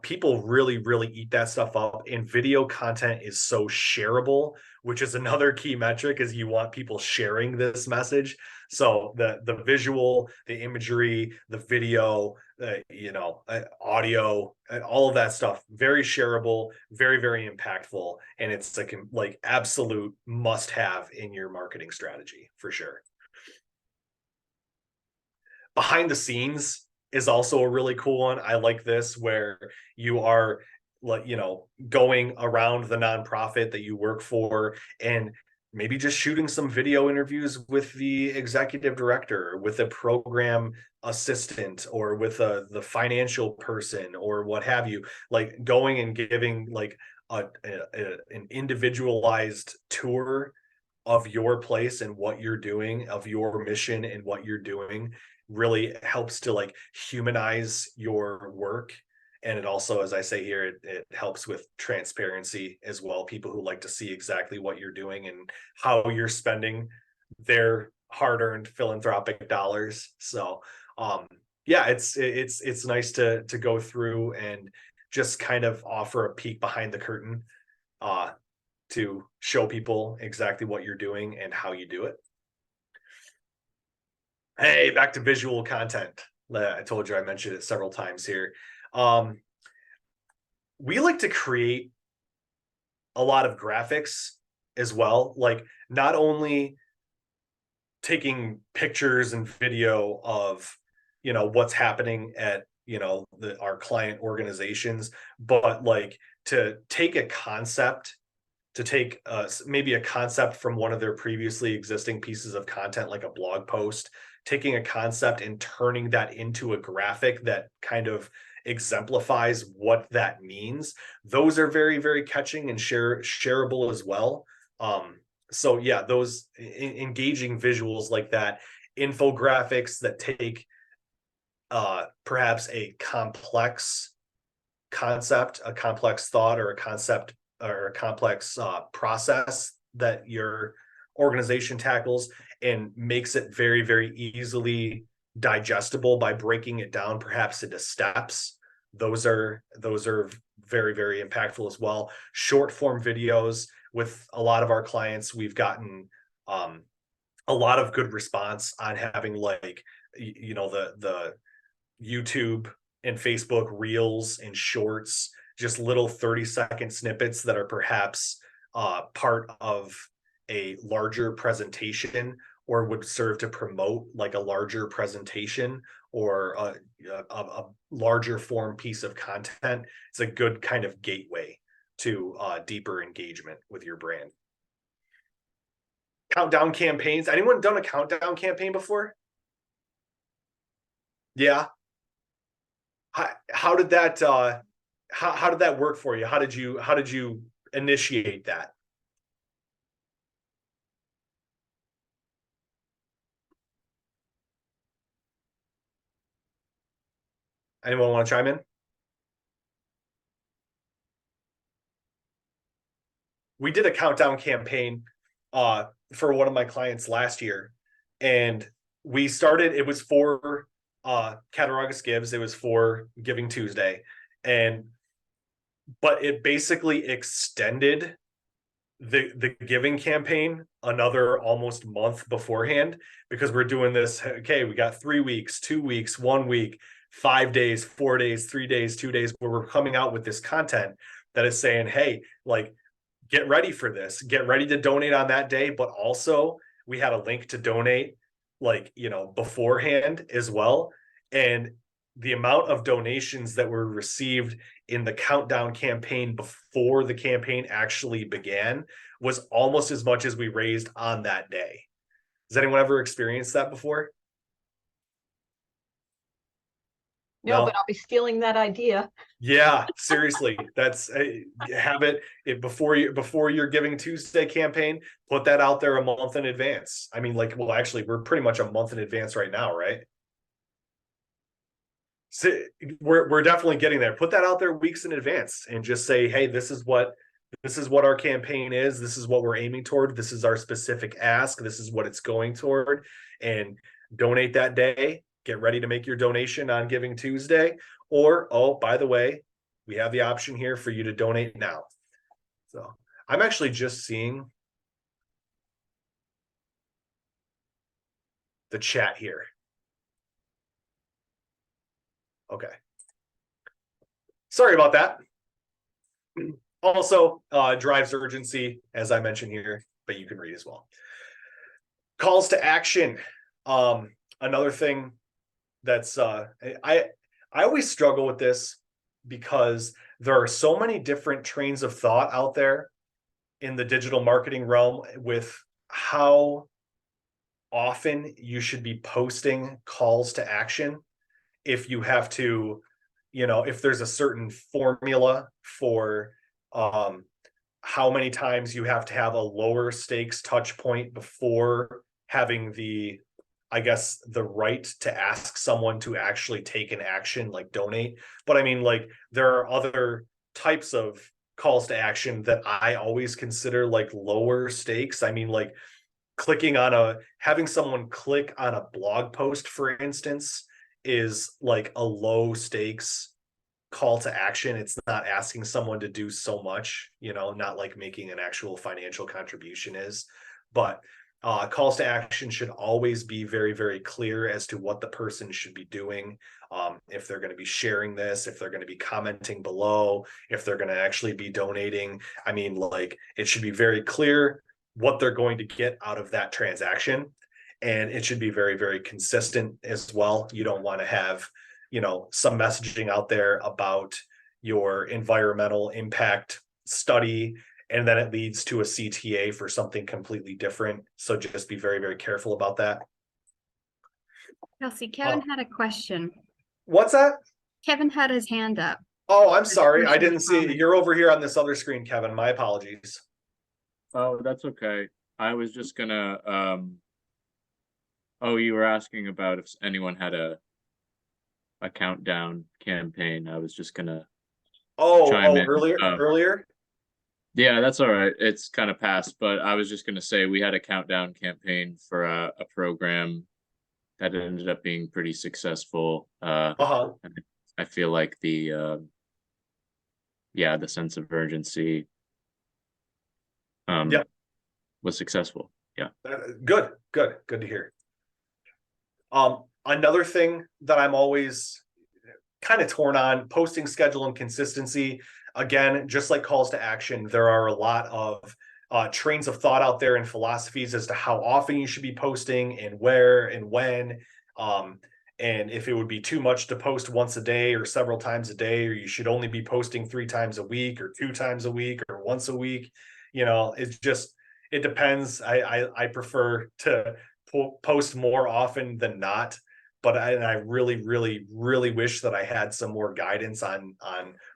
people really, really eat that stuff up, and video content is so shareable, which is another key metric, is you want people sharing this message. So the visual, the imagery, the video, audio, and all of that stuff, very shareable, very, very impactful. And it's like absolute must have in your marketing strategy for sure. Behind the scenes is also a really cool one. I like this, where you are going around the nonprofit that you work for and maybe just shooting some video interviews with the executive director, with a program assistant, or with the financial person, or what have you, like going and giving like an individualized tour of your place and what you're doing, of your mission and what you're doing, really helps to like humanize your work. And it also, as I say here, it helps with transparency as well. People who like to see exactly what you're doing and how you're spending their hard-earned philanthropic dollars. So yeah, it's nice to go through and just kind of offer a peek behind the curtain to show people exactly what you're doing and how you do it. Hey, back to visual content. I told you I mentioned it several times here. We like to create a lot of graphics as well, like not only taking pictures and video of, you know, what's happening at, you know, our client organizations, but like to take a concept, to take maybe a concept from one of their previously existing pieces of content, like a blog post, taking a concept and turning that into a graphic that kind of exemplifies what that means. Those are very, very catching and shareable as well. So yeah, those engaging visuals like that, infographics that take perhaps a complex concept, a complex thought, or a concept, or a complex process that your organization tackles, and makes it very, very easily digestible by breaking it down perhaps into steps. Those are very, very impactful as well. Short form videos, with a lot of our clients, we've gotten a lot of good response on having, like, you know, the YouTube and Facebook reels and shorts, just little 30-second snippets that are perhaps part of a larger presentation, or would serve to promote like a larger presentation, or a larger form piece of content. It's a good kind of gateway to deeper engagement with your brand. Countdown campaigns. Anyone done a countdown campaign before? Yeah. How did that how did that work for you? How did you initiate that? Anyone want to chime in? We did a countdown campaign for one of my clients last year, and we started, it was for Cattaraugus Gives, it was for Giving Tuesday, but it basically extended the giving campaign another almost month beforehand, because we're doing this, okay, we got 3 weeks, 2 weeks, 1 week, 5 days, 4 days, 3 days, 2 days, where we're coming out with this content that is saying, hey, like, get ready for this, get ready to donate on that day. But also we had a link to donate, like, you know, beforehand as well. And the amount of donations that were received in the countdown campaign before the campaign actually began was almost as much as we raised on that day. Has anyone ever experienced that before? No, but I'll be stealing that idea. Yeah, seriously, that's have it before your Giving Tuesday campaign. Put that out there a month in advance. I mean, like, well, actually, we're pretty much a month in advance right now, right? So we're definitely getting there. Put that out there weeks in advance and just say, hey, this is what our campaign is. This is what we're aiming toward. This is our specific ask. This is what it's going toward. And donate that day. Get ready to make your donation on Giving Tuesday. Or, oh, by the way, we have the option here for you to donate now. So I'm actually just seeing the chat here. Okay. Sorry about that. Also, drives urgency, as I mentioned here, but you can read as well. Calls to action. Another thing that's I always struggle with this, because there are so many different trains of thought out there in the digital marketing realm with how often you should be posting calls to action. If you have to, you know, if there's a certain formula for how many times you have to have a lower stakes touch point before having the, I guess, the right to ask someone to actually take an action, like donate. But I mean, like, there are other types of calls to action that I always consider like lower stakes. I mean, like, having someone click on a blog post, for instance, is like a low stakes call to action. It's not asking someone to do so much, you know, not like making an actual financial contribution is. But Calls to action should always be very, very clear as to what the person should be doing. If they're going to be sharing this, if they're going to be commenting below, if they're going to actually be donating. I mean, like, it should be very clear what they're going to get out of that transaction. And it should be very, very consistent as well. You don't want to have, some messaging out there about your environmental impact study, and then it leads to a CTA for something completely different. So just be very, very careful about that. Kelsey, Kevin had a question. What's that? Kevin had his hand up. Oh, I'm sorry. I question didn't or see it. comment. You're over here on this other screen, Kevin. My apologies. Oh, that's okay. I was just gonna, oh, you were asking about if anyone had a countdown campaign. I was just gonna chime in. Earlier. Yeah, that's all right. It's kind of past, but I was just gonna say we had a countdown campaign for a program that ended up being pretty successful. And I feel like the sense of urgency was successful. Yeah. Good to hear. Another thing that I'm always kind of torn on: posting schedule and consistency. Again, just like calls to action, there are a lot of trains of thought out there and philosophies as to how often you should be posting and where and when. And if it would be too much to post once a day or several times a day, or you should only be posting 3 times a week or 2 times a week or once a week. It depends. I prefer to post more often than not, but I really, really, really wish that I had some more guidance on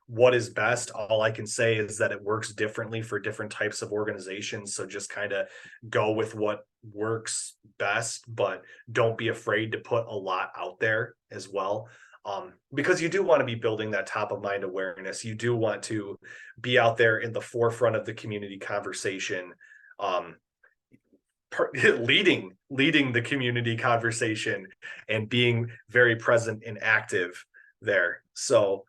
what is best. All I can say is that it works differently for different types of organizations. So just kind of go with what works best, but don't be afraid to put a lot out there as well. Because you do want to be building that top of mind awareness. You do want to be out there in the forefront of the community conversation, leading the community conversation and being very present and active there. So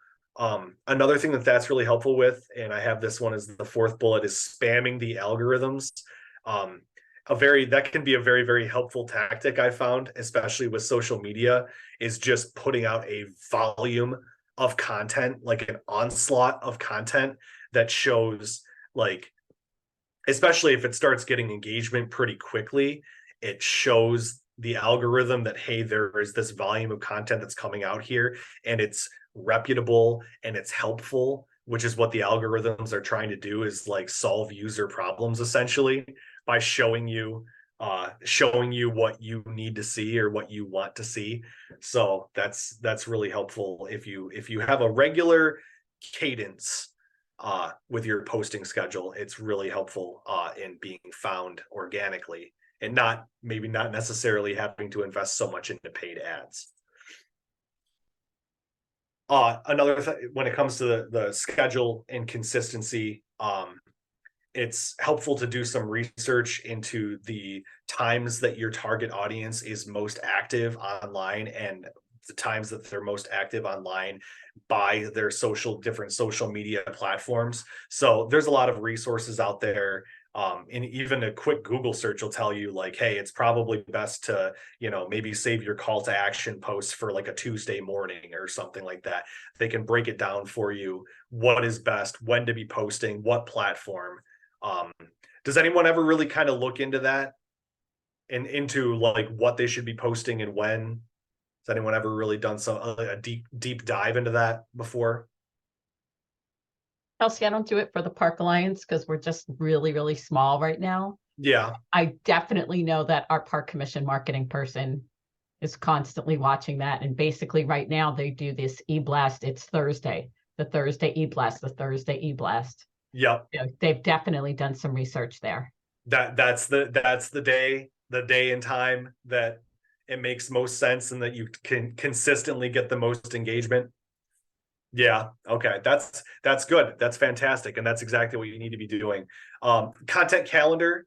another thing that's really helpful with, and I have this one as the 4th bullet, is spamming the algorithms. That can be a very, very helpful tactic I found, especially with social media, is just putting out a volume of content, like an onslaught of content that shows, like, especially if it starts getting engagement pretty quickly, it shows the algorithm that, hey, there is this volume of content that's coming out here, and it's reputable and it's helpful, which is what the algorithms are trying to do, is like solve user problems essentially by showing you what you need to see or what you want to see. So that's really helpful if you have a regular cadence with your posting schedule. It's really helpful in being found organically and not necessarily having to invest so much into paid ads. Another thing, when it comes to the schedule and consistency, it's helpful to do some research into the times that your target audience is most active online and the times that they're most active online by their different social media platforms. So there's a lot of resources out there. And even a quick Google search will tell you, like, hey, it's probably best to, maybe save your call to action posts for like a Tuesday morning or something like that. They can break it down for you, what is best, when to be posting, what platform. Does anyone ever really kind of look into that and into like what they should be posting and when? Has anyone ever really done a deep dive into that before? Kelsey, I don't do it for the Park Alliance because we're just really, really small right now. Yeah. I definitely know that our Park Commission marketing person is constantly watching that. And basically right now they do this e-blast. It's Thursday, the Thursday e-blast, the Thursday e-blast. Yep. They've definitely done some research there. That's the day and time that it makes most sense and that you can consistently get the most engagement. Yeah. Okay. That's good. That's fantastic. And that's exactly what you need to be doing. Content calendar,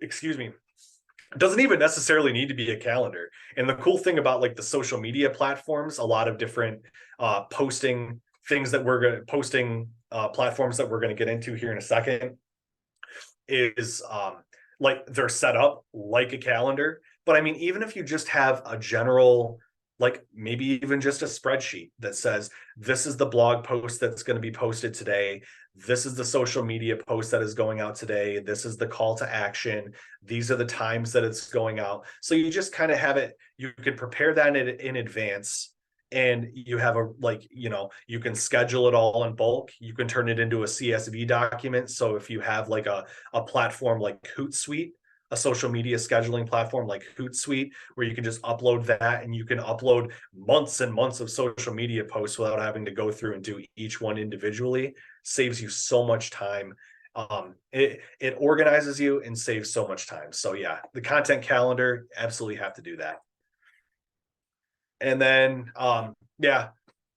excuse me, doesn't even necessarily need to be a calendar. And the cool thing about like the social media platforms, a lot of different posting things that platforms that we're going to get into here in a second, is like they're set up like a calendar. But I mean, even if you just have a general, like maybe even just a spreadsheet that says, this is the blog post that's going to be posted today. This is the social media post that is going out today. This is the call to action. These are the times that it's going out. So you just kind of have it, you can prepare that in advance. And you have a, like, you know, you can schedule it all in bulk. You can turn it into a CSV document. So if you have like a platform like Hootsuite, a social media scheduling platform like Hootsuite, where you can just upload that, and you can upload months and months of social media posts without having to go through and do each one individually, saves you so much time. It organizes you and saves so much time. So yeah, the content calendar, absolutely have to do that. And then, yeah,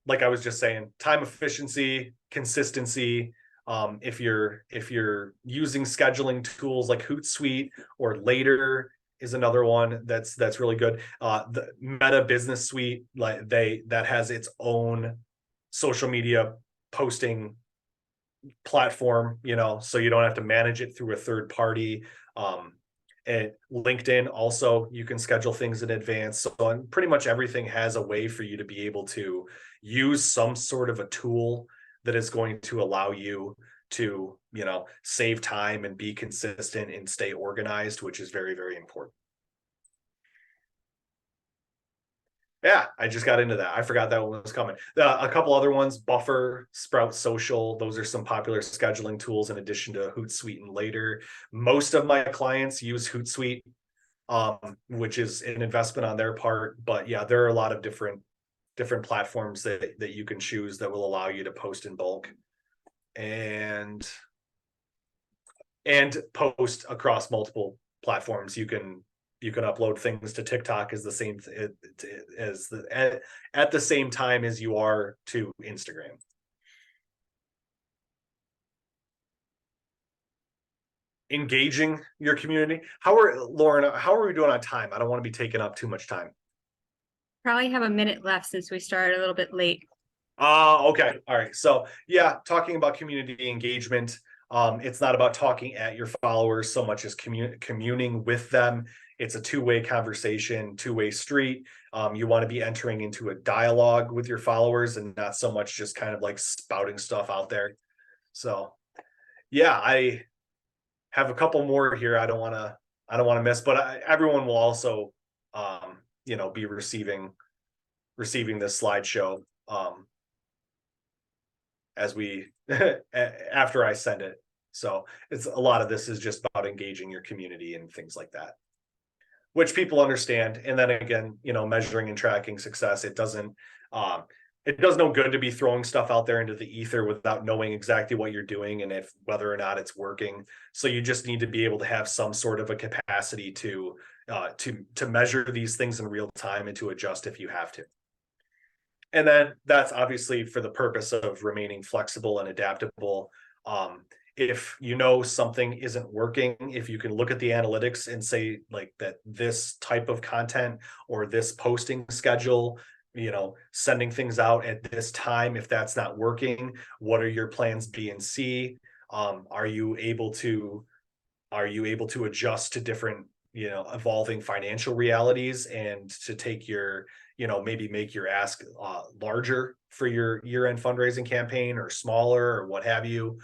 like I was just saying, time efficiency, consistency. If you're using scheduling tools like Hootsuite, or Later is another one that's really good. The Meta Business Suite, like that has its own social media posting platform, you know, so you don't have to manage it through a third party. And LinkedIn also, you can schedule things in advance. So pretty much everything has a way for you to be able to use some sort of a tool that is going to allow you to, you know, save time and be consistent and stay organized, which is very, very important. Yeah, I just got into that. I forgot that one was coming. A couple other ones, Buffer, Sprout Social. Those are some popular scheduling tools in addition to Hootsuite and Later. Most of my clients use Hootsuite, which is an investment on their part. But yeah, there are a lot of different platforms that you can choose that will allow you to post in bulk and post across multiple platforms. You can upload things to TikTok as the same as at the same time as you are to Instagram. Engaging your community. Lauren, how are we doing on time? I don't want to be taking up too much time. Probably have a minute left since we started a little bit late. Okay. All right. So yeah, talking about community engagement. It's not about talking at your followers so much as communing with them. It's a two-way conversation, two-way street. You want to be entering into a dialogue with your followers and not so much just kind of like spouting stuff out there. So yeah, I have a couple more here. I don't want to miss, but everyone will also, you know, be receiving this slideshow, as we after I send it. So it's a lot of this is just about engaging your community and things like that, which people understand. And then again, you know, measuring and tracking success, it does no good to be throwing stuff out there into the ether without knowing exactly what you're doing and whether or not it's working. So you just need to be able to have some sort of a capacity to measure these things in real time and to adjust if you have to. And then that's obviously for the purpose of remaining flexible and adaptable. If you know something isn't working, if you can look at the analytics and say like that this type of content or this posting schedule, you know, sending things out at this time, if that's not working, what are your plans B and C? Are you able to adjust to different, you know, evolving financial realities and to take your, you know, maybe make your ask larger for your year-end fundraising campaign or smaller or what have you?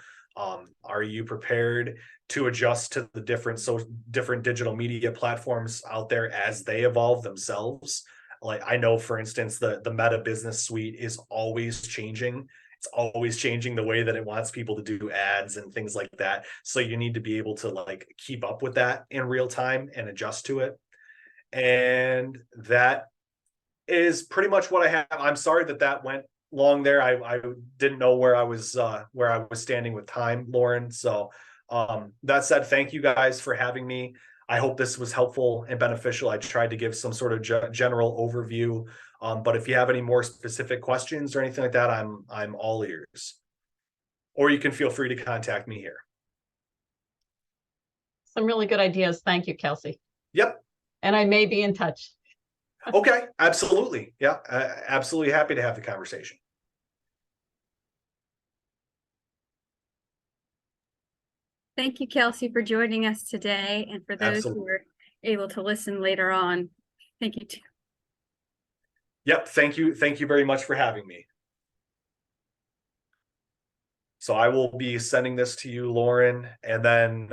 Are you prepared to adjust to the different digital media platforms out there as they evolve themselves? Like I know, for instance, the Meta Business Suite is always changing. It's always changing the way that it wants people to do ads and things like that. So you need to be able to like keep up with that in real time and adjust to it. And that is pretty much what I have. I'm sorry that went long there. I didn't know where I was standing with time, Lauren. So that said, thank you guys for having me. I hope this was helpful and beneficial. I tried to give some sort of general overview, but if you have any more specific questions or anything like that, I'm all ears. Or you can feel free to contact me here. Some really good ideas. Thank you, Kelsey. Yep. And I may be in touch. Okay, absolutely. Yeah, absolutely happy to have the conversation. Thank you, Kelsey, for joining us today. And for those who are able to listen later on, thank you too. Yep. Thank you. Thank you very much for having me. So I will be sending this to you, Lauren, and then